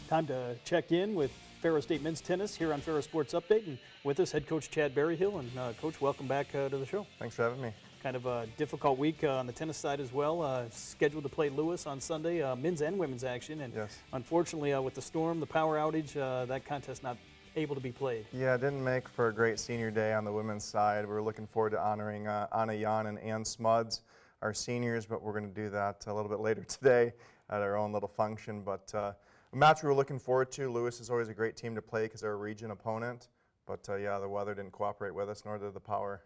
Time to check in with Ferris State men's tennis here on Ferris Sports Update, and with us head coach Chad Berryhill. And coach, welcome back to the show. Thanks for having me. Kind of a difficult week on the tennis side as well. Scheduled to play Lewis on Sunday, men's and women's action, and yes, unfortunately with the storm, the power outage, that contest not able to be played. Yeah, it didn't make for a great senior day on the women's side. We're looking forward to honoring Anna Jan and Ann Smuds, our seniors, but we're going to do that a little bit later today at our own little function. But a match we were looking forward to. Lewis is always a great team to play because they're a region opponent, but yeah, the weather didn't cooperate with us, nor did the power.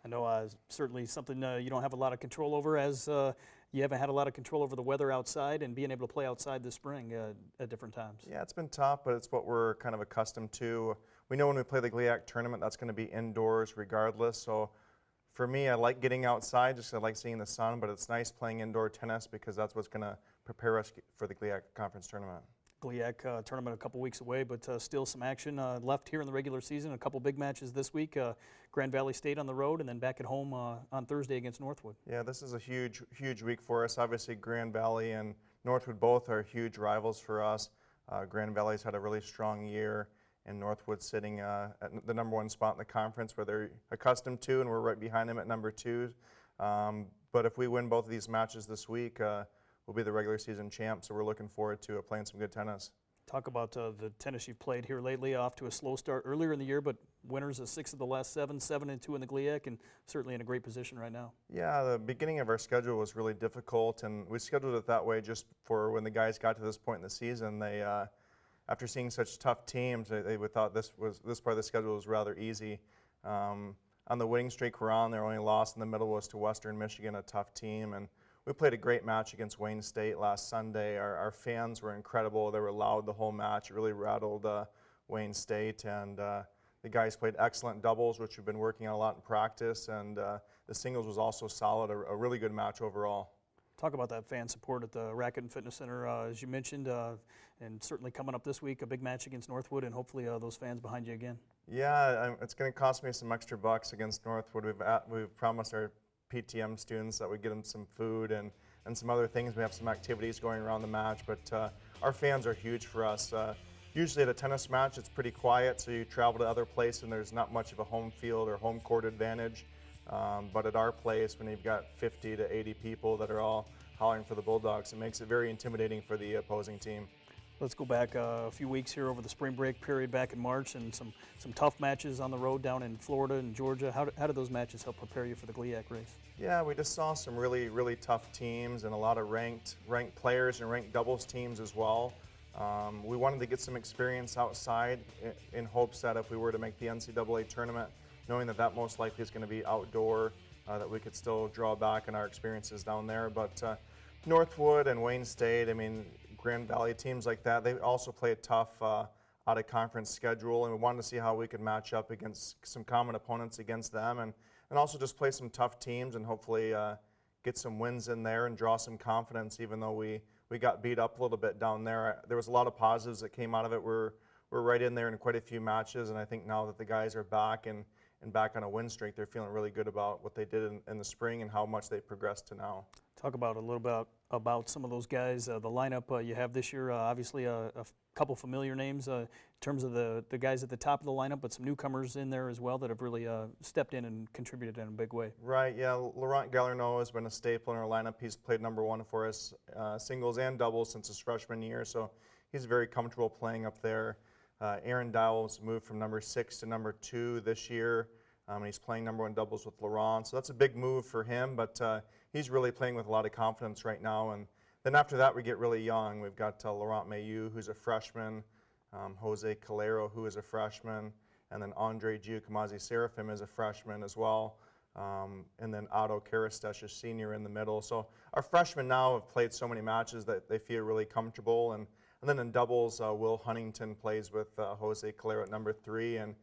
I know certainly something you don't have a lot of control over, as you haven't had a lot of control over the weather outside and being able to play outside this spring at different times. Yeah, it's been tough, but it's what we're kind of accustomed to. We know when we play the GLIAC tournament, that's going to be indoors regardless. So for me, I like getting outside just 'cause I like seeing the sun, but it's nice playing indoor tennis because that's what's going to prepare us for the GLIAC conference tournament. GLIAC tournament a couple weeks away, but still some action left here in the regular season. A couple big matches this week. Grand Valley State on the road, and then back at home on Thursday against Northwood. Yeah, this is a huge week for us. Obviously, Grand Valley and Northwood both are huge rivals for us. Grand Valley's had a really strong year, and Northwood sitting at the #1 spot in the conference where they're accustomed to, and we're right behind them at #2. But if we win both of these matches this week, we'll be the regular season champs, so we're looking forward to playing some good tennis. Talk about the tennis you've played here lately, off to a slow start earlier in the year, but winners of 6 of the last 7, 7-2 in the GLIAC, and certainly in a great position right now. Yeah, the beginning of our schedule was really difficult, and we scheduled it that way just for when the guys got to this point in the season. They, after seeing such tough teams, they would thought this part of the schedule was rather easy. On the winning streak we're on, their only loss in the middle was to Western Michigan, a tough team, and we played a great match against Wayne State last Sunday. Our fans were incredible. They were loud the whole match. It really rattled Wayne State, and the guys played excellent doubles, which we've been working on a lot in practice, and the singles was also solid, a really good match overall. Talk about that fan support at the Racket and Fitness Center, as you mentioned, and certainly coming up this week, a big match against Northwood, and hopefully those fans behind you again. Yeah, it's going to cost me some extra bucks against Northwood. We've promised our PTM students that we get them some food and some other things. We have some activities going around the match, but our fans are huge for us. Usually at a tennis match, it's pretty quiet, so you travel to other places and there's not much of a home field or home court advantage. But at our place, when you've got 50 to 80 people that are all hollering for the Bulldogs, it makes it very intimidating for the opposing team. Let's go back a few weeks here over the spring break period back in March, and some tough matches on the road down in Florida and Georgia. How did those matches help prepare you for the GLIAC race? Yeah, we just saw some really tough teams and a lot of ranked players and ranked doubles teams as well. We wanted to get some experience outside in hopes that if we were to make the NCAA tournament, knowing that most likely is going to be outdoor, that we could still draw back on our experiences down there. But Northwood and Wayne State, I mean, Grand Valley, teams like that, they also play a tough out-of-conference schedule, and we wanted to see how we could match up against some common opponents against them, and also just play some tough teams and hopefully get some wins in there and draw some confidence, even though we got beat up a little bit down there. There was a lot of positives that came out of it. We're right in there in quite a few matches, and I think now that the guys are back and back on a win streak, they're feeling really good about what they did in the spring and how much they progressed to now. Talk about a little bit about some of those guys, the lineup you have this year. Obviously, a couple familiar names in terms of the guys at the top of the lineup, but some newcomers in there as well that have really stepped in and contributed in a big way. Right, yeah. Laurent Gallarneau has been a staple in our lineup. He's played #1 for us, singles and doubles since his freshman year, so he's very comfortable playing up there. Aaron Dowell's moved from #6 to #2 this year. And he's playing #1 doubles with Laurent, so that's a big move for him, but he's really playing with a lot of confidence right now. And then after that, we get really young. We've got Laurent Mailloux, who's a freshman, Jose Calero, who is a freshman, and then Andre Giacomazi Serafim is a freshman as well, and then Otto Karistesh is senior in the middle. So our freshmen now have played so many matches that they feel really comfortable. And then in doubles, Will Huntington plays with Jose Calero at #3, and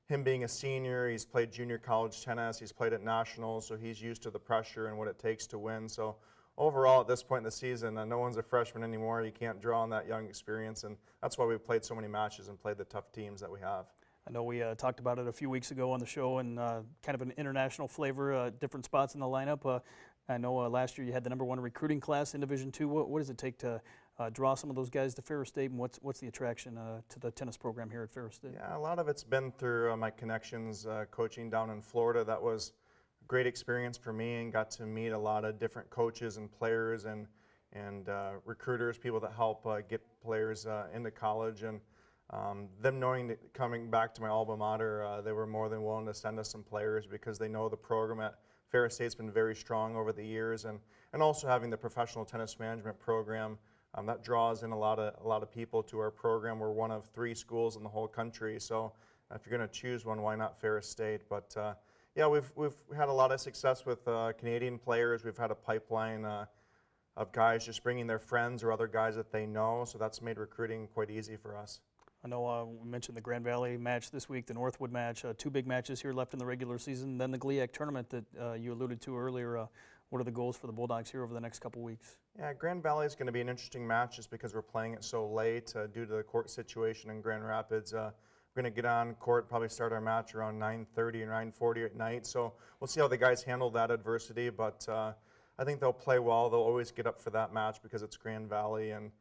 him being a senior, he's played junior college tennis, he's played at nationals, so he's used to the pressure and what it takes to win. So overall, at this point in the season, no one's a freshman anymore. You can't draw on that young experience, and that's why we've played so many matches and played the tough teams that we have. I know we talked about it a few weeks ago on the show, and kind of an international flavor, different spots in the lineup. I know last year you had the #1 recruiting class in Division II. What does it take to draw some of those guys to Ferris State, and what's the attraction to the tennis program here at Ferris State? Yeah, a lot of it's been through my connections coaching down in Florida. That was a great experience for me, and got to meet a lot of different coaches and players and recruiters, people that help get players into college. And them knowing that coming back to my alma mater, they were more than willing to send us some players because they know the program at Ferris State's been very strong over the years, and also having the professional tennis management program. That draws in a lot of people to our program. We're one of 3 schools in the whole country, so if you're going to choose one, why not Ferris State? But yeah, we've had a lot of success with Canadian players. We've had a pipeline of guys just bringing their friends or other guys that they know, so that's made recruiting quite easy for us. I know we mentioned the Grand Valley match this week, the Northwood match, 2 big matches here left in the regular season, then the GLIAC tournament that you alluded to earlier. What are the goals for the Bulldogs here over the next couple weeks? Yeah, Grand Valley is going to be an interesting match just because we're playing it so late due to the court situation in Grand Rapids. We're going to get on court, probably start our match around 9:30 or 9:40 at night, so we'll see how the guys handle that adversity, but I think they'll play well. They'll always get up for that match because it's Grand Valley, and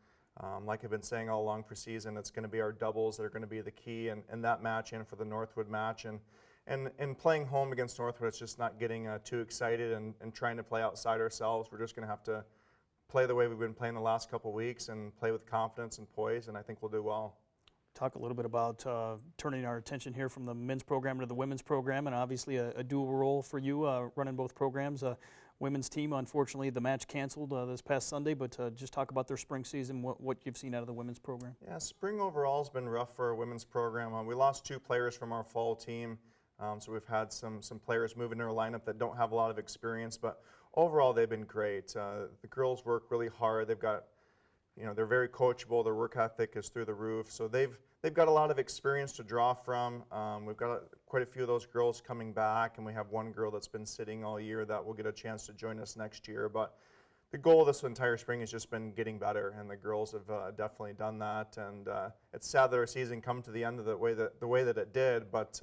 like I've been saying all along preseason, it's going to be our doubles that are going to be the key in that match and for the Northwood match. And playing home against Northwood, it's just not getting too excited and trying to play outside ourselves. We're just going to have to play the way we've been playing the last couple of weeks and play with confidence and poise, and I think we'll do well. Talk a little bit about turning our attention here from the men's program to the women's program, and obviously a dual role for you running both programs. Women's team, unfortunately, the match canceled this past Sunday, but just talk about their spring season, what you've seen out of the women's program. Yeah, spring overall has been rough for our women's program. We lost 2 players from our fall team, so we've had some players move into our lineup that don't have a lot of experience, but overall they've been great. The girls work really hard. They've got, they're very coachable. Their work ethic is through the roof, so they've got a lot of experience to draw from. We've got quite a few of those girls coming back, and we have 1 girl that's been sitting all year that will get a chance to join us next year. But the goal of this entire spring has just been getting better, and the girls have definitely done that. And it's sad that our season come to the end of the way that it did, but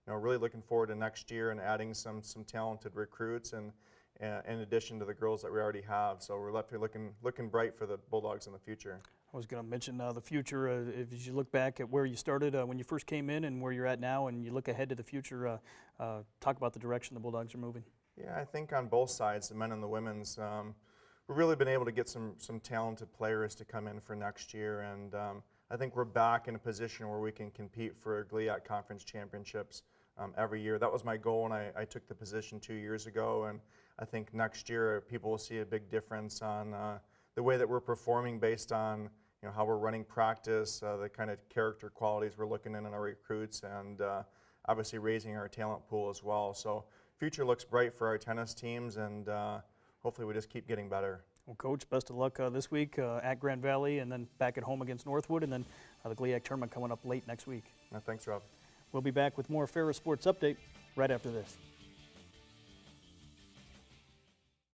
really looking forward to next year and adding some talented recruits and in addition to the girls that we already have. So we're left here looking bright for the Bulldogs in the future. I was going to mention the future. If you look back at where you started when you first came in and where you're at now, and you look ahead to the future, talk about the direction the Bulldogs are moving. Yeah, I think on both sides, the men and the women's, we've really been able to get some talented players to come in for next year, and I think we're back in a position where we can compete for GLIAC Conference Championships every year. That was my goal when I took the position 2 years ago, and I think next year people will see a big difference on the way that we're performing based on how we're running practice, the kind of character qualities we're looking in our recruits, and obviously raising our talent pool as well. So future looks bright for our tennis teams, and hopefully we just keep getting better. Well, Coach, best of luck this week at Grand Valley, and then back at home against Northwood, and then the GLIAC tournament coming up late next week. Thanks, Rob. We'll be back with more Ferris Sports Update right after this.